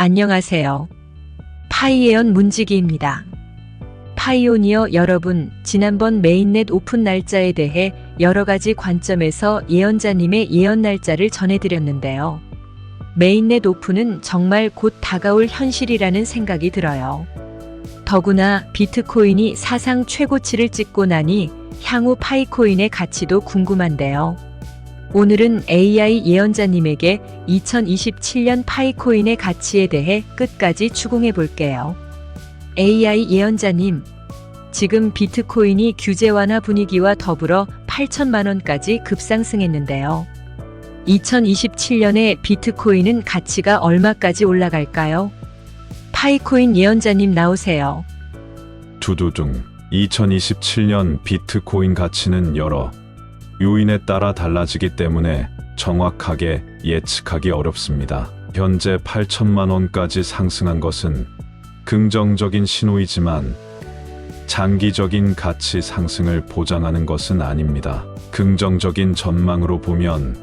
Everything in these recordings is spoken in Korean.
안녕하세요. 파이에언 문지기입니다. 파이오니어 여러분, 지난번 메인넷 오픈 날짜에 대해 여러 가지 관점에서 예언자님의 예언 날짜를 전해드렸는데요. 메인넷 오픈은 정말 곧 다가올 현실이라는 생각이 들어요. 더구나 비트코인이 사상 최고치를 찍고 나니 향후 파이코인의 가치도 궁금한데요. 오늘은 AI 예언자님에게 2027년 파이코인의 가치에 대해 끝까지 추궁해 볼게요. AI 예언자님, 지금 비트코인이 규제 완화 분위기와 더불어 8천만 원까지 급상승했는데요. 2027년에 비트코인은 가치가 얼마까지 올라갈까요? 파이코인 예언자님 나오세요. 두두둥. 2027년 비트코인 가치는 여러 요인에 따라 달라지기 때문에 정확하게 예측하기 어렵습니다. 현재 8천만 원까지 상승한 것은 긍정적인 신호이지만 장기적인 가치 상승을 보장하는 것은 아닙니다. 긍정적인 전망으로 보면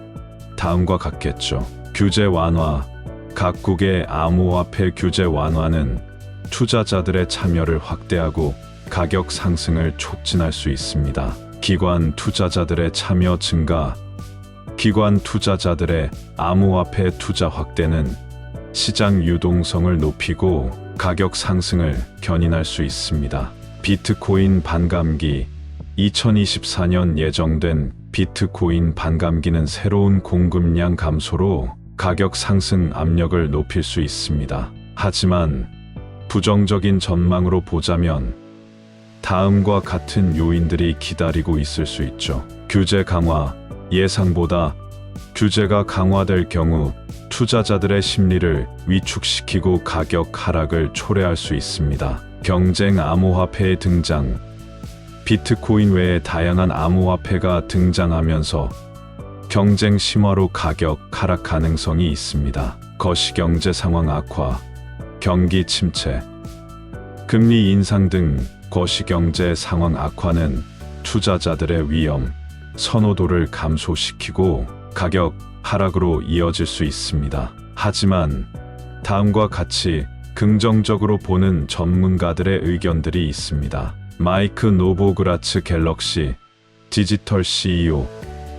다음과 같겠죠. 규제 완화. 각국의 암호화폐 규제 완화는 투자자들의 참여를 확대하고 가격 상승을 촉진할 수 있습니다. 기관 투자자들의 참여 증가. 기관 투자자들의 암호화폐 투자 확대는 시장 유동성을 높이고 가격 상승을 견인할 수 있습니다. 비트코인 반감기. 2024년 예정된 비트코인 반감기는 새로운 공급량 감소로 가격 상승 압력을 높일 수 있습니다. 하지만 부정적인 전망으로 보자면 다음과 같은 요인들이 기다리고 있을 수 있죠. 규제 강화. 예상보다 규제가 강화될 경우 투자자들의 심리를 위축시키고 가격 하락을 초래할 수 있습니다. 경쟁 암호화폐의 등장. 비트코인 외에 다양한 암호화폐가 등장하면서 경쟁 심화로 가격 하락 가능성이 있습니다. 거시경제 상황 악화. 경기 침체. 금리 인상 등 거시경제 상황 악화는 투자자들의 위험, 선호도를 감소시키고 가격 하락으로 이어질 수 있습니다. 하지만 다음과 같이 긍정적으로 보는 전문가들의 의견들이 있습니다. 마이크 노보그라츠 갤럭시 디지털 CEO,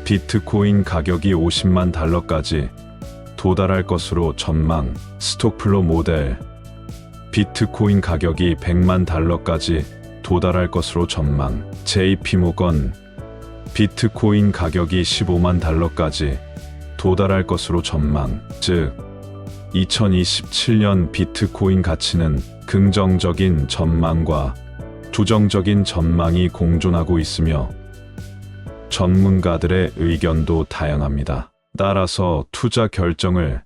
비트코인 가격이 50만 달러까지 도달할 것으로 전망. 스톡플로 모델, 비트코인 가격이 100만 달러까지 도달할 것으로 전망. JP모건, 비트코인 가격이 15만 달러까지 도달할 것으로 전망. 즉, 2027년 비트코인 가치는 긍정적인 전망과 부정적인 전망이 공존하고 있으며 전문가들의 의견도 다양합니다. 따라서 투자 결정을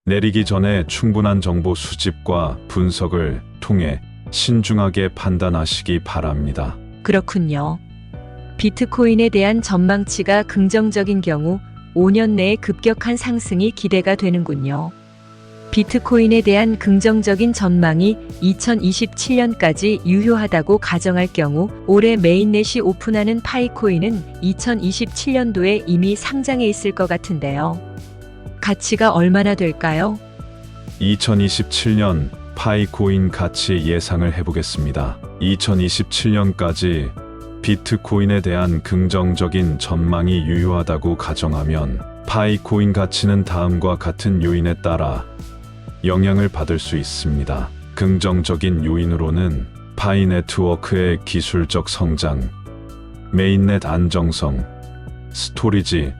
내리기 전에 충분한 정보 수집과 분석을 통해 신중하게 판단하시기 바랍니다. 그렇군요. 비트코인에 대한 전망치가 긍정적인 경우 5년 내에 급격한 상승이 기대가 되는군요. 비트코인에 대한 긍정적인 전망이 2027년까지 유효하다고 가정할 경우 올해 메인넷이 오픈하는 파이코인은 2027년도에 이미 상장해 있을 것 같은데요. 가치가 얼마나 될까요? 2027년 파이코인 가치 예상을 해보겠습니다. 2027년까지 비트코인에 대한 긍정적인 전망이 유효하다고 가정하면 파이코인 가치는 다음과 같은 요인에 따라 영향을 받을 수 있습니다. 긍정적인 요인으로는 파이 네트워크의 기술적 성장, 메인넷 안정성, 스토리지,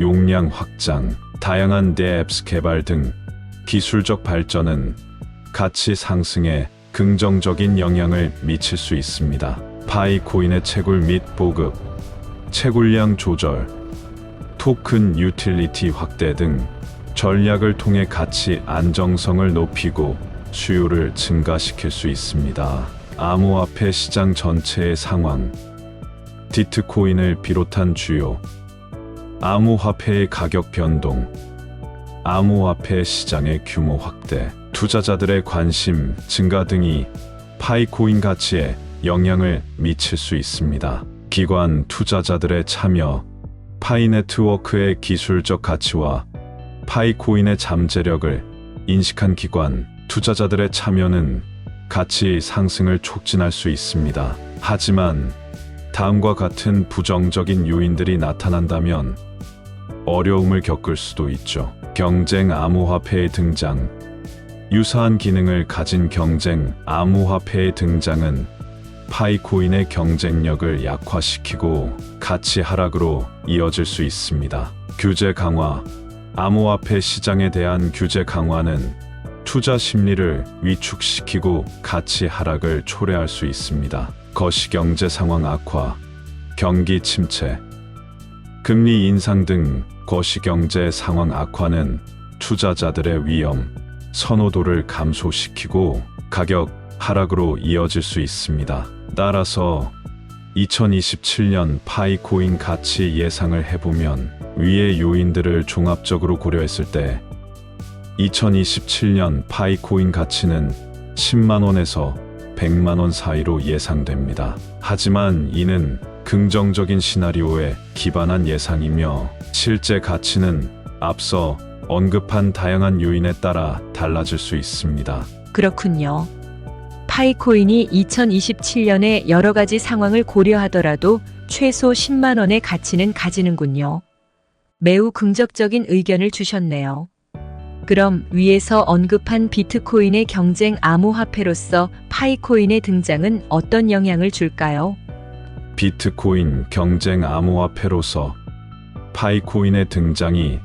용량 확장, 다양한 앱스 개발 등 기술적 발전은 가치 상승에 긍정적인 영향을 미칠 수 있습니다. 파이코인의 채굴 및 보급, 채굴량 조절, 토큰 유틸리티 확대 등 전략을 통해 가치 안정성을 높이고 수요를 증가시킬 수 있습니다. 암호화폐 시장 전체의 상황. 비트코인을 비롯한 주요 암호화폐의 가격 변동, 암호화폐 시장의 규모 확대, 투자자들의 관심 증가 등이 파이코인 가치에 영향을 미칠 수 있습니다. 기관 투자자들의 참여, 파이 네트워크의 기술적 가치와 파이코인의 잠재력을 인식한 기관 투자자들의 참여는 가치 상승을 촉진할 수 있습니다. 하지만 다음과 같은 부정적인 요인들이 나타난다면 어려움을 겪을 수도 있죠. 경쟁 암호화폐의 등장. 유사한 기능을 가진 경쟁 암호화폐의 등장은 파이코인의 경쟁력을 약화시키고 가치 하락으로 이어질 수 있습니다. 규제 강화. 암호화폐 시장에 대한 규제 강화는 투자 심리를 위축시키고 가치 하락을 초래할 수 있습니다. 거시경제 상황 악화, 경기 침체, 금리 인상 등 거시경제 상황 악화는 투자자들의 위험, 선호도를 감소시키고 가격 하락으로 이어질 수 있습니다. 따라서 2027년 파이코인 가치 예상을 해보면 위의 요인들을 종합적으로 고려했을 때 2027년 파이코인 가치는 10만원에서 100만원 사이로 예상됩니다. 하지만 이는 긍정적인 시나리오에 기반한 예상이며 실제 가치는 앞서 언급한 다양한 요인에 따라 달라질 수 있습니다. 그렇군요. 파이코인이 2027년에 여러 가지 상황을 고려하더라도 최소 10만 원의 가치는 가지는군요. 매우 긍정적인 의견을 주셨네요. 그럼 위에서 언급한 비트코인의 경쟁 암호화폐로서 파이코인의 등장은 어떤 영향을 줄까요? 비트코인 경쟁 암호화폐로서 파이코인의 등장이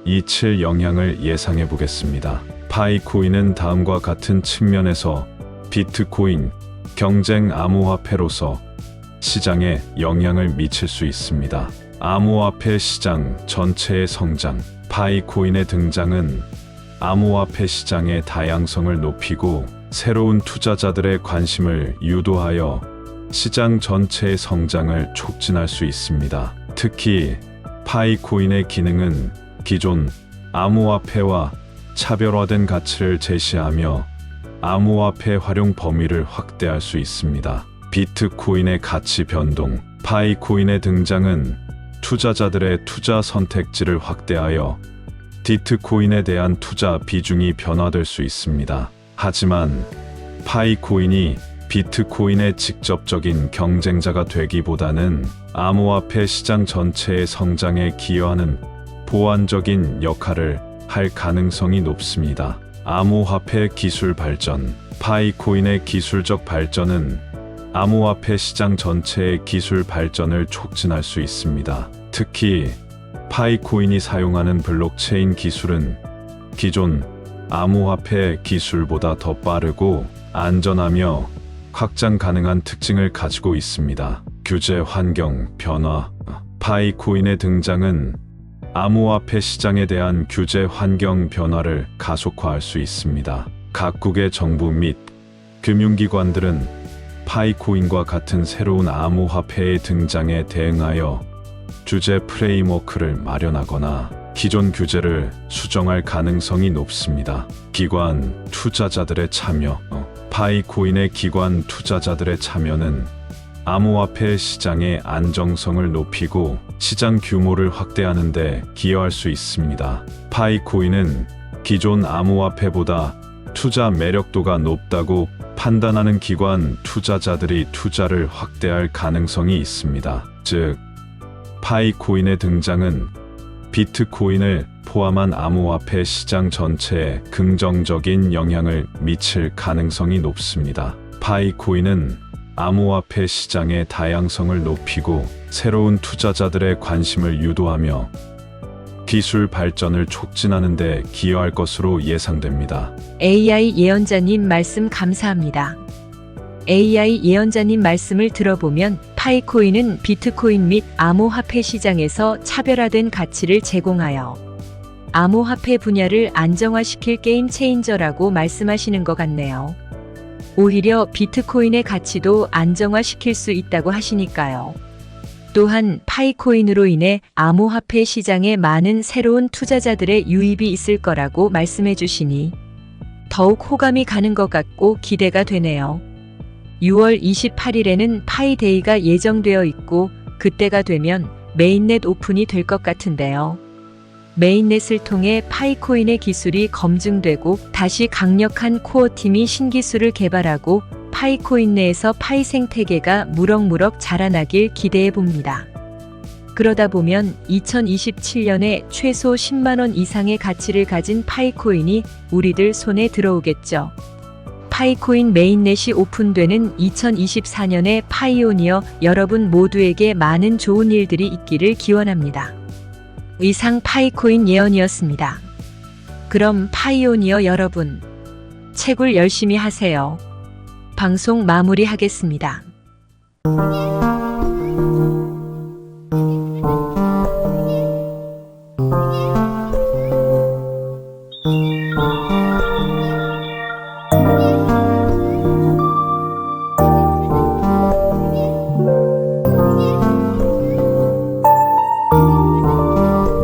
미칠 영향을 예상해 보겠습니다. 파이코인은 다음과 같은 측면에서 비트코인 경쟁 암호화폐로서 시장에 영향을 미칠 수 있습니다. 암호화폐 시장 전체의 성장. 파이코인의 등장은 암호화폐 시장의 다양성을 높이고 새로운 투자자들의 관심을 유도하여 시장 전체의 성장을 촉진할 수 있습니다. 특히 파이코인의 기능은 기존 암호화폐와 차별화된 가치를 제시하며 암호화폐 활용 범위를 확대할 수 있습니다. 비트코인의 가치 변동. 파이코인의 등장은 투자자들의 투자 선택지를 확대하여 비트코인에 대한 투자 비중이 변화될 수 있습니다. 하지만 파이코인이 비트코인의 직접적인 경쟁자가 되기보다는 암호화폐 시장 전체의 성장에 기여하는 보완적인 역할을 할 가능성이 높습니다. 암호화폐 기술 발전. 파이코인의 기술적 발전은 암호화폐 시장 전체의 기술 발전을 촉진할 수 있습니다. 특히 파이코인이 사용하는 블록체인 기술은 기존 암호화폐 기술보다 더 빠르고 안전하며 확장 가능한 특징을 가지고 있습니다. 규제 환경 변화. 파이코인의 등장은 암호화폐 시장에 대한 규제 환경 변화를 가속화할 수 있습니다. 각국의 정부 및 금융기관들은 파이코인과 같은 새로운 암호화폐의 등장에 대응하여 규제 프레임워크를 마련하거나 기존 규제를 수정할 가능성이 높습니다. 기관 투자자들의 참여. 파이코인의 기관 투자자들의 참여는 암호화폐 시장의 안정성을 높이고 시장 규모를 확대하는 데 기여할 수 있습니다. 파이코인은 기존 암호화폐보다 투자 매력도가 높다고 판단하는 기관 투자자들이 투자를 확대할 가능성이 있습니다. 즉, 파이코인의 등장은 비트코인을 포함한 암호화폐 시장 전체에 긍정적인 영향을 미칠 가능성이 높습니다. 파이코인은 암호화폐 시장의 다양성을 높이고 새로운 투자자들의 관심을 유도하며 기술 발전을 촉진하는 데 기여할 것으로 예상됩니다. AI 예언자님 말씀 감사합니다. AI 예언자님 말씀을 들어보면 파이코인은 비트코인 및 암호화폐 시장에서 차별화된 가치를 제공하여 암호화폐 분야를 안정화시킬 게임 체인저라고 말씀하시는 것 같네요. 오히려 비트코인의 가치도 안정화시킬 수 있다고 하시니까요. 또한 파이코인으로 인해 암호화폐 시장에 많은 새로운 투자자들의 유입이 있을 거라고 말씀해 주시니 더욱 호감이 가는 것 같고 기대가 되네요. 6월 28일에는 파이데이가 예정되어 있고 그때가 되면 메인넷 오픈이 될 것 같은데요. 메인넷을 통해 파이코인의 기술이 검증되고 다시 강력한 코어팀이 신기술을 개발하고 파이코인 내에서 파이 생태계가 무럭무럭 자라나길 기대해 봅니다. 그러다 보면 2027년에 최소 10만 원 이상의 가치를 가진 파이코인이 우리들 손에 들어오겠죠. 파이코인 메인넷이 오픈되는 2024년의 파이오니어 여러분 모두에게 많은 좋은 일들이 있기를 기원합니다. 이상 파이코인 예언이었습니다. 그럼 파이오니어 여러분, 채굴 열심히 하세요. 방송 마무리하겠습니다.